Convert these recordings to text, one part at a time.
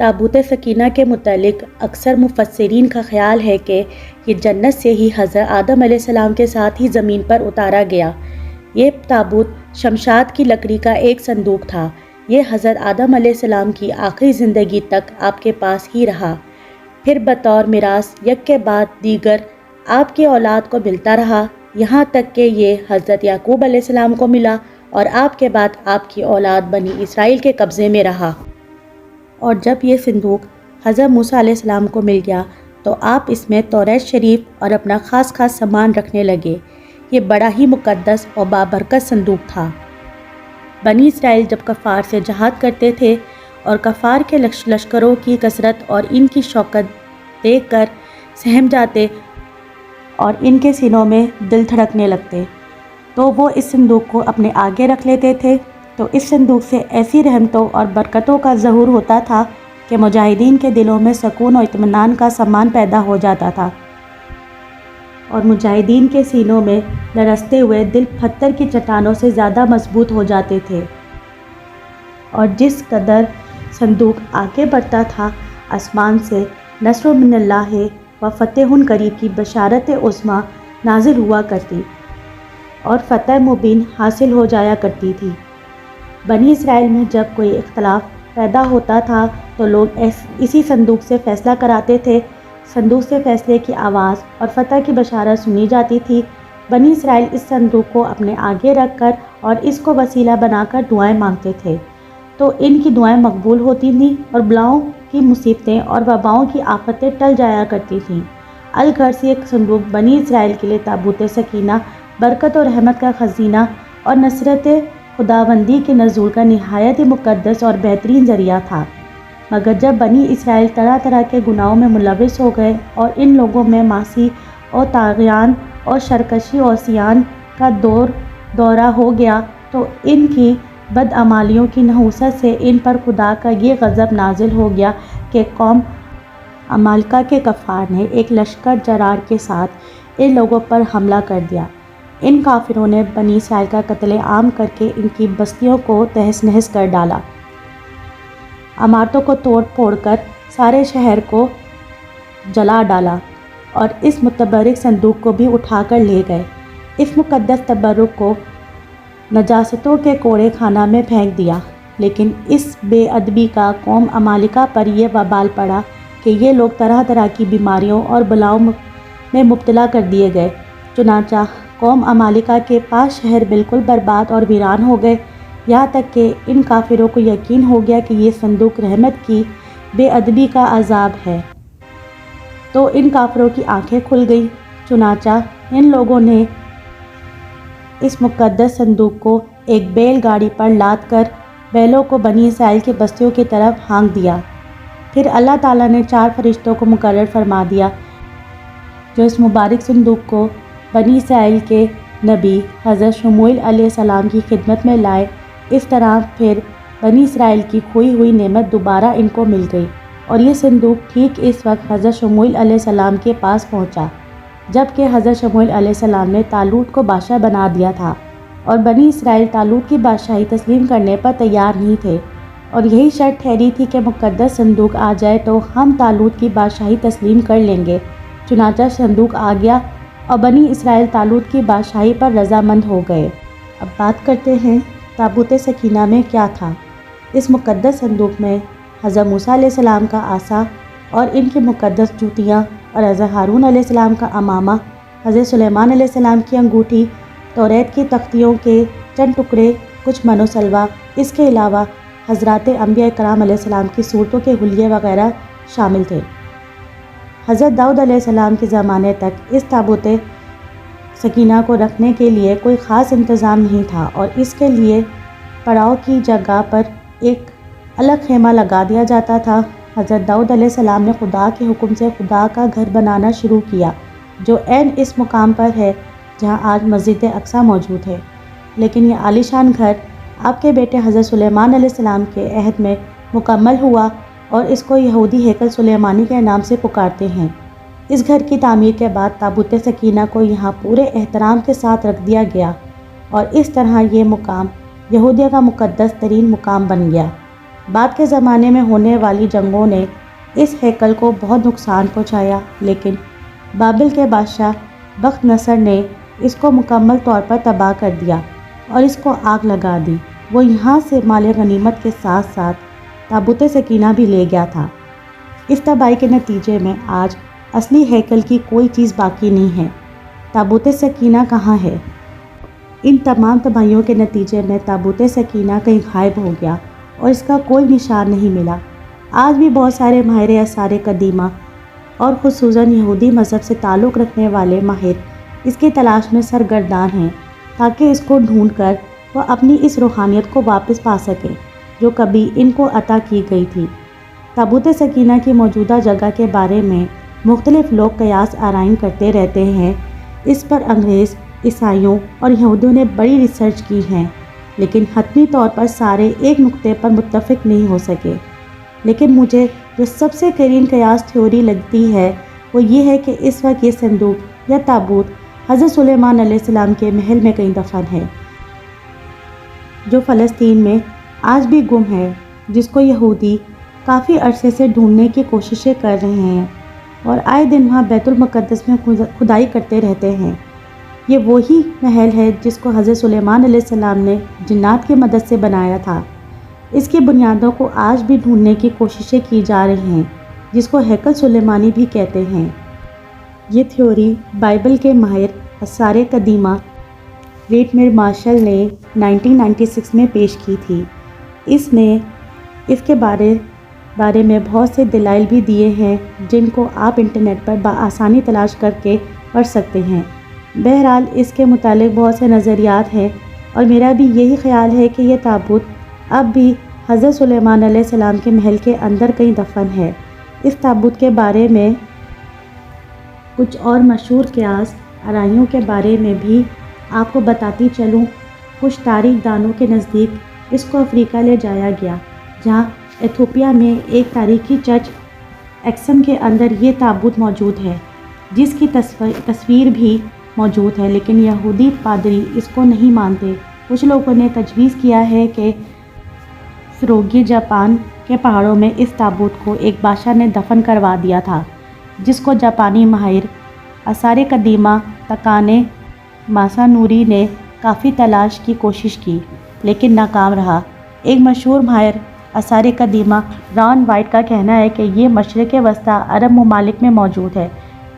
تابوت سکینہ کے متعلق اکثر مفسرین کا خیال ہے کہ یہ جنت سے ہی حضرت آدم علیہ السلام کے ساتھ ہی زمین پر اتارا گیا۔ یہ تابوت شمشاد کی لکڑی کا ایک صندوق تھا۔ یہ حضرت آدم علیہ السلام کی آخری زندگی تک آپ کے پاس ہی رہا، پھر بطور میراث یک کے بعد دیگر آپ کی اولاد کو ملتا رہا، یہاں تک کہ یہ حضرت یعقوب علیہ السلام کو ملا اور آپ کے بعد آپ کی اولاد بنی اسرائیل کے قبضے میں رہا۔ اور جب یہ صندوق حضرت موسیٰ علیہ السلام کو مل گیا تو آپ اس میں توریت شریف اور اپنا خاص سامان رکھنے لگے۔ یہ بڑا ہی مقدس اور بابرکت صندوق تھا۔ بنی اسرائیل جب کفار سے جہاد کرتے تھے اور کفار کے لشکروں کی کثرت اور ان کی شوکت دیکھ کر سہم جاتے اور ان کے سینوں میں دل دھڑکنے لگتے تو وہ اس صندوق کو اپنے آگے رکھ لیتے تھے، تو اس صندوق سے ایسی رحمتوں اور برکتوں کا ظہور ہوتا تھا کہ مجاہدین کے دلوں میں سکون اور اطمینان کا سامان پیدا ہو جاتا تھا اور مجاہدین کے سینوں میں لرزتے ہوئے دل پتھر کی چٹانوں سے زیادہ مضبوط ہو جاتے تھے۔ اور جس قدر صندوق آگے بڑھتا تھا، آسمان سے نصر من اللہ و فتح قریب کی بشارت عظمیٰ نازل ہوا کرتی اور فتح مبین حاصل ہو جایا کرتی تھی۔ بنی اسرائیل میں جب کوئی اختلاف پیدا ہوتا تھا تو لوگ اسی صندوق سے فیصلہ کراتے تھے۔ صندوق سے فیصلے کی آواز اور فتح کی بشارت سنی جاتی تھی۔ بنی اسرائیل اس صندوق کو اپنے آگے رکھ کر اور اس کو وسیلہ بنا کر دعائیں مانگتے تھے، تو ان کی دعائیں مقبول ہوتی تھیں اور بلاؤں کی مصیبتیں اور وباؤں کی آفتیں ٹل جایا کرتی تھیں۔ الغرض یہ صندوق بنی اسرائیل کے لیے تابوت سکینہ، برکت اور رحمت کا خزینہ اور نصرت خداوندی کے نزول کا نہایت ہی مقدس اور بہترین ذریعہ تھا۔ مگر جب بنی اسرائیل طرح طرح کے گناہوں میں ملوث ہو گئے اور ان لوگوں میں معاصی اور طغیان اور سرکشی اور عصیان کا دورہ ہو گیا تو ان کی بدعمالیوں کی نحوست سے ان پر خدا کا یہ غضب نازل ہو گیا کہ قوم عمالقہ کے کفار نے ایک لشکر جرار کے ساتھ ان لوگوں پر حملہ کر دیا۔ ان کافروں نے بنی اسرائیل کا قتل عام کر کے ان کی بستیوں کو تہس نہس کر ڈالا، عمارتوں کو توڑ پھوڑ کر سارے شہر کو جلا ڈالا اور اس متبرک صندوق کو بھی اٹھا کر لے گئے۔ اس مقدس تبرک کو نجاستوں کے کوڑے خانہ میں پھینک دیا۔ لیکن اس بے ادبی کا قوم عمالقہ پر یہ وبال پڑا کہ یہ لوگ طرح طرح کی بیماریوں اور بلاؤں میں مبتلا کر دیے گئے۔ چنانچہ قوم عمالقہ کے 5 شہر بالکل برباد اور ویران ہو گئے، یہاں تک کہ ان کافروں کو یقین ہو گیا کہ یہ صندوق رحمت کی بے ادبی کا عذاب ہے، تو ان کافروں کی آنکھیں کھل گئیں۔ چنانچہ ان لوگوں نے اس مقدس صندوق کو ایک بیل گاڑی پر لاد کر بیلوں کو بنی اسرائیل کی بستیوں کی طرف ہانک دیا۔ پھر اللہ تعالیٰ نے 4 فرشتوں کو مقرر فرما دیا جو اس مبارک صندوق کو بنی اسرائیل کے نبی حضرت شموئیل علیہ السلام کی خدمت میں لائے۔ اس طرح پھر بنی اسرائیل کی کھوئی ہوئی نعمت دوبارہ ان کو مل گئی، اور یہ صندوق ٹھیک اس وقت حضرت شموئیل علیہ السلام کے پاس پہنچا جب کہ حضرت شموئیل علیہ السلام نے طالوت کو بادشاہ بنا دیا تھا، اور بنی اسرائیل طالوت کی بادشاہی تسلیم کرنے پر تیار نہیں تھے، اور یہی شرط ٹھہری تھی کہ مقدس صندوق آ جائے تو ہم طالوت کی بادشاہی تسلیم کر لیں گے۔ چنانچہ صندوق آ گیا اور بنی اسرائیل طالوت کی بادشاہی پر رضامند ہو گئے۔ اب بات کرتے ہیں تابوت سکینہ میں کیا تھا۔ اس مقدس صندوق میں حضرت موسیٰ علیہ السلام کا عصا اور ان کی مقدس جوتیاں، اور حضرت ہارون علیہ السلام کا عمامہ، حضرت سلیمان علیہ السلام کی انگوٹھی، توریت کی تختیوں کے چند ٹکڑے، کچھ من و سلوہ، اس کے علاوہ حضرات انبیاء کرام علیہ السلام کی صورتوں کے حلیے وغیرہ شامل تھے۔ حضرت داؤد علیہ السلام کے زمانے تک اس تابوت سکینہ کو رکھنے کے لیے کوئی خاص انتظام نہیں تھا، اور اس کے لیے پڑاؤ کی جگہ پر ایک الگ خیمہ لگا دیا جاتا تھا۔ حضرت داؤد علیہ السلام نے خدا کے حکم سے خدا کا گھر بنانا شروع کیا، جو عین اس مقام پر ہے جہاں آج مسجد اقصیٰ موجود ہے۔ لیکن یہ عالی شان گھر آپ کے بیٹے حضرت سلیمان علیہ السلام کے عہد میں مکمل ہوا، اور اس کو یہودی ہیکل سلیمانی کے نام سے پکارتے ہیں۔ اس گھر کی تعمیر کے بعد تابوت سکینہ کو یہاں پورے احترام کے ساتھ رکھ دیا گیا، اور اس طرح یہ مقام یہودیہ کا مقدس ترین مقام بن گیا۔ بعد کے زمانے میں ہونے والی جنگوں نے اس ہیکل کو بہت نقصان پہنچایا، لیکن بابل کے بادشاہ بخت نصر نے اس کو مکمل طور پر تباہ کر دیا اور اس کو آگ لگا دی۔ وہ یہاں سے مال غنیمت کے ساتھ ساتھ تابوت سکینہ بھی لے گیا تھا۔ اس تباہی کے نتیجے میں آج اصلی ہیکل کی کوئی چیز باقی نہیں ہے۔ تابوت سکینہ کہاں ہے؟ ان تمام تباہیوں کے نتیجے میں تابوت سکینہ کہیں غائب ہو گیا اور اس کا کوئی نشان نہیں ملا۔ آج بھی بہت سارے ماہر آثار قدیمہ اور خصوصاً یہودی مذہب سے تعلق رکھنے والے ماہر اس کی تلاش میں سرگردان ہیں تاکہ اس کو ڈھونڈ کر وہ اپنی اس روحانیت کو واپس پا سکیں جو کبھی ان کو عطا کی گئی تھی۔ تابوت سکینہ کی موجودہ جگہ کے بارے میں مختلف لوگ قیاس آرائیں کرتے رہتے ہیں۔ اس پر انگریز، عیسائیوں اور یہودیوں نے بڑی ریسرچ کی ہے، لیکن حتمی طور پر سارے ایک نقطے پر متفق نہیں ہو سکے۔ لیکن مجھے جو سب سے قرین قیاس تھیوری لگتی ہے وہ یہ ہے کہ اس وقت یہ صندوق یا تابوت حضرت سلیمان علیہ السلام کے محل میں کہیں دفن ہے، جو فلسطین میں آج بھی گم ہے، جس کو یہودی کافی عرصے سے ڈھونڈنے کی کوششیں کر رہے ہیں اور آئے دن وہاں بیت المقدس میں کھدائی کرتے رہتے ہیں۔ یہ وہی محل ہے جس کو حضرت سلیمان علیہ السلام نے جنات کی مدد سے بنایا تھا۔ اس کی بنیادوں کو آج بھی ڈھونڈنے کی کوششیں کی جا رہی ہیں، جس کو ہیکل سلیمانی بھی کہتے ہیں۔ یہ تھیوری بائبل کے ماہر آثار قدیمہ ریٹمر مارشل نے 1996 میں پیش کی تھی۔ اس نے اس کے بارے میں بہت سے دلائل بھی دیے ہیں جن کو آپ انٹرنیٹ پر بآسانی تلاش کر کے پڑھ سکتے ہیں۔ بہرحال اس کے متعلق بہت سے نظریات ہیں اور میرا بھی یہی خیال ہے کہ یہ تابوت اب بھی حضرت سلیمان علیہ السلام کے محل کے اندر کہیں دفن ہے۔ اس تابوت کے بارے میں کچھ اور مشہور قیاس آرائیوں کے بارے میں بھی آپ کو بتاتی چلوں۔ کچھ تاریخ دانوں کے نزدیک اس کو افریقہ لے جایا گیا، جہاں ایتھوپیا میں ایک تاریخی چرچ ایکسم کے اندر یہ تابوت موجود ہے، جس کی تصویر بھی موجود ہے، لیکن یہودی پادری اس کو نہیں مانتے۔ کچھ لوگوں نے تجویز کیا ہے کہ فروگی جاپان کے پہاڑوں میں اس تابوت کو ایک بادشاہ نے دفن کروا دیا تھا، جس کو جاپانی ماہر آثار قدیمہ تاکانے ماسانوری نے کافی تلاش کی کوشش کی لیکن ناکام رہا۔ ایک مشہور ماہر آثار قدیمہ ران وائٹ کا کہنا ہے کہ یہ مشرق وسطیٰ عرب ممالک میں موجود ہے۔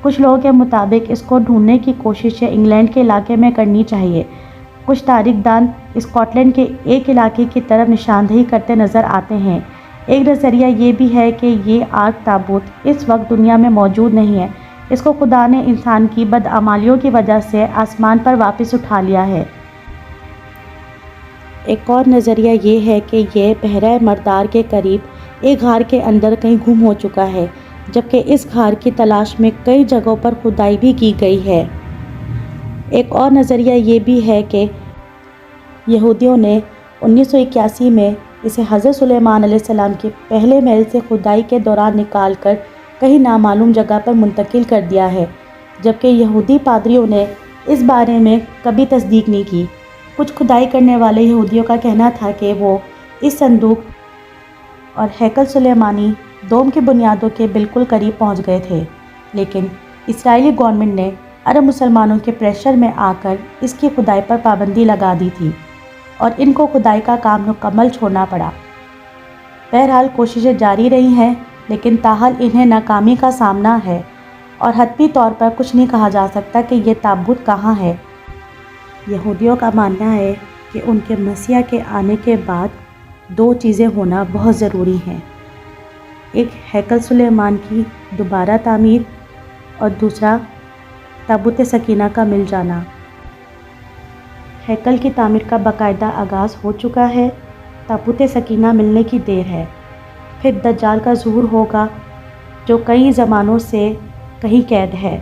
کچھ لوگوں کے مطابق اس کو ڈھونڈنے کی کوششیں انگلینڈ کے علاقے میں کرنی چاہیے۔ کچھ تاریخ دان اسکاٹ لینڈ کے ایک علاقے کی طرف نشاندہی کرتے نظر آتے ہیں۔ ایک نظریہ یہ بھی ہے کہ یہ آرک تابوت اس وقت دنیا میں موجود نہیں ہے، اس کو خدا نے انسان کی بدعمالیوں کی وجہ سے آسمان پر واپس اٹھا لیا ہے۔ ایک اور نظریہ یہ ہے کہ یہ بحیرہ مردار کے قریب ایک غار کے اندر کہیں گم ہو چکا ہے، جبکہ اس غار کی تلاش میں کئی جگہوں پر کھدائی بھی کی گئی ہے۔ ایک اور نظریہ یہ بھی ہے کہ یہودیوں نے 1981 میں اسے حضرت سلیمان علیہ السلام کے پہلے محل سے کھدائی کے دوران نکال کر کہیں نامعلوم جگہ پر منتقل کر دیا ہے، جبکہ یہودی پادریوں نے اس بارے میں کبھی تصدیق نہیں کی۔ کچھ کھدائی کرنے والے یہودیوں کا کہنا تھا کہ وہ اس صندوق اور ہیکل سلیمانی دوم کی بنیادوں کے بالکل قریب پہنچ گئے تھے، لیکن اسرائیلی گورنمنٹ نے عرب مسلمانوں کے پریشر میں آ کر اس کی کھدائی پر پابندی لگا دی تھی اور ان کو کھدائی کا کام مکمل چھوڑنا پڑا۔ بہرحال کوششیں جاری رہی ہیں، لیکن تاحال انہیں ناکامی کا سامنا ہے اور حتمی طور پر کچھ نہیں کہا جا سکتا کہ یہ تابوت کہاں ہے۔ یہودیوں کا ماننا ہے کہ ان کے مسیح کے آنے کے بعد دو چیزیں ہونا بہت ضروری ہیں، ایک ہیکل سلیمان کی دوبارہ تعمیر اور دوسرا تابوت سکینہ کا مل جانا۔ ہیکل کی تعمیر کا باقاعدہ آغاز ہو چکا ہے، تابوت سکینہ ملنے کی دیر ہے۔ پھر دجال کا ظہور ہوگا جو کئی زمانوں سے کہیں قید ہے۔